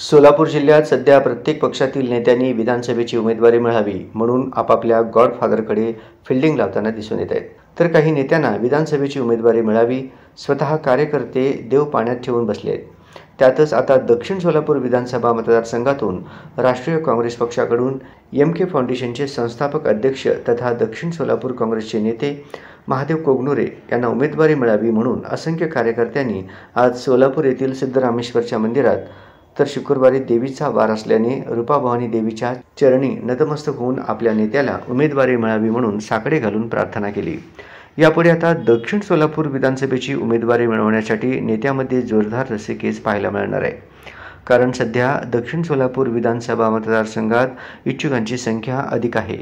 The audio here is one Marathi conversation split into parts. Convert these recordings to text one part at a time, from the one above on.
सोलापूर जिल्ह्यात सध्या प्रत्येक पक्षातील नेत्यांनी विधानसभेची उमेदवारी मिळावी म्हणून आपापल्या गॉडफादरकडे फिल्डिंग लावताना दिसून येत आहेत. तर काही नेत्यांना विधानसभेची उमेदवारी मिळावी, स्वतः कार्यकर्ते देव पाण्यात ठेवून बसले आहेत. त्यातच आता दक्षिण सोलापूर विधानसभा मतदारसंघातून राष्ट्रीय काँग्रेस पक्षाकडून MK फाउंडेशनचे संस्थापक अध्यक्ष तथा दक्षिण सोलापूर काँग्रेसचे नेते महादेव कोगनुरे यांना उमेदवारी मिळावी म्हणून असंख्य कार्यकर्त्यांनी आज सोलापूर येथील सिद्धरामेश्वरच्या मंदिरात तर शुक्रवारी देवीचा वार असल्याने रूपाभवानी देवीच्या चरणी नतमस्तक होऊन आपल्या नेत्याला उमेदवारी मिळावी म्हणून साकडे घालून प्रार्थना केली. यापुढे आता दक्षिण सोलापूर विधानसभेची उमेदवारी मिळवण्यासाठी नेत्यामध्ये जोरदार रस्सीखेच पाहायला मिळणार आहे. कारण सध्या दक्षिण सोलापूर विधानसभा मतदारसंघात इच्छुकांची संख्या अधिक आहे.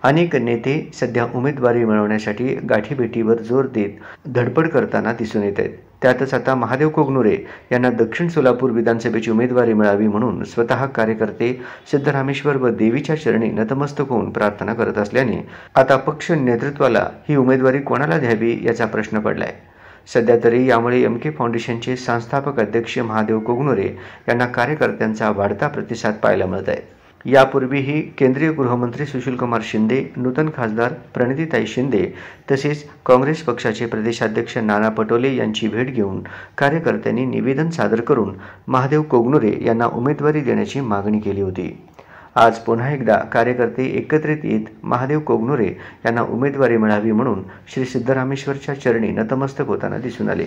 अनेक नेते सध्या उमेदवारी मिळवण्यासाठी गाठीभेटीवर जोर देत धडपड करताना दिसून येत आहेत. त्यातच आता महादेव कोगनुरे यांना दक्षिण सोलापूर विधानसभेची उमेदवारी मिळावी म्हणून स्वतः कार्यकर्ते सिद्धरामेश्वर व देवीच्या चरणी नतमस्तक होऊन प्रार्थना करत असल्याने आता पक्ष नेतृत्वाला ही उमेदवारी कोणाला द्यावी याचा प्रश्न पडलाय. सध्या तरी यामुळे MK फाउंडेशनचे संस्थापक अध्यक्ष महादेव कोगनुरे यांना कार्यकर्त्यांचा वाढता प्रतिसाद पाहायला मिळत आहे. यापूर्वीही केंद्रीय गृहमंत्री सुशीलकुमार शिंदे, नूतन खासदार प्रणितीताई शिंदे तसेच काँग्रेस पक्षाचे प्रदेशाध्यक्ष नाना पटोले यांची भेट घेऊन कार्यकर्त्यांनी निवेदन सादर करून महादेव कोगनुरे यांना उमेदवारी देण्याची मागणी केली होती. आज पुन्हा एकदा कार्यकर्ते एकत्रित येत महादेव कोगनुरे यांना उमेदवारी मिळावी म्हणून श्री सिद्धरामेश्वरच्या चरणी नतमस्तक होताना दिसून आले.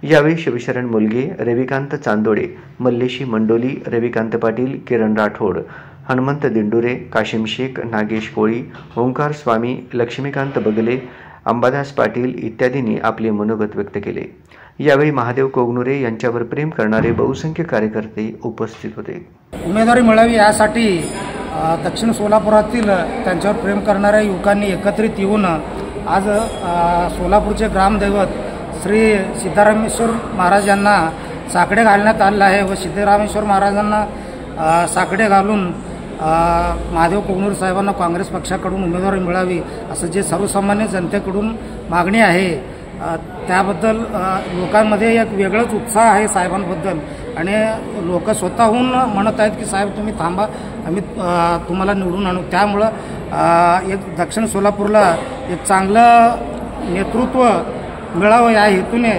यावेळी शिवशरण मुलगे, रविकांत चांदोडे, मल्लेशी मंडोली, रविकांत पाटील, किरण राठोड, हनुमंत दिंडुरे, काशिम शेख, नागेश कोळी, ओंकार स्वामी, लक्ष्मीकांत बगले, अंबादास पाटील इत्यादींनी आपले मनोगत व्यक्त केले. यावेळी महादेव कोगनुरे यांच्यावर प्रेम करणारे बहुसंख्य कार्यकर्ते उपस्थित होते. उमेदवारी मिळावी यासाठी दक्षिण सोलापुरातील त्यांच्यावर प्रेम करणाऱ्या युवकांनी एकत्रित येऊन आज सोलापूरचे ग्रामदैवत श्री सिद्धरामेश्वर महाराज यांना साकडे घालण्यात आलेलं आहे व सिद्धरामेश्वर महाराजांना साकडे घालून महादेव कोगनुरे साहेबांना काँग्रेस पक्षाकडून उमेदवारी मिळावी असं जे सर्वसामान्य जनतेकडून मागणी आहे त्याबद्दल लोकांमध्ये एक वेगळाच उत्साह आहे साहेबांबद्दल आणि लोक स्वतःहून म्हणत आहेत की साहेब तुम्ही थांबा, आम्ही तुम्हाला निवडून आणू. त्यामुळं एक दक्षिण सोलापूरला एक चांगलं नेतृत्व मिळावं या हेतूने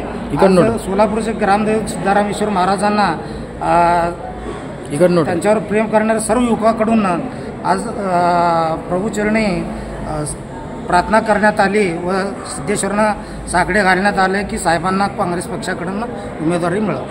सोलापूरचे ग्रामदेव सिद्धरामेश्वर महाराजांना त्यांच्यावर प्रेम करणाऱ्या सर्व युवकांकडून आज प्रभूचरणी प्रार्थना करण्यात आली व सिद्धेश्वरांना साकडे घालण्यात आले की साहेबांना काँग्रेस पक्षाकडून उमेदवारी मिळावी.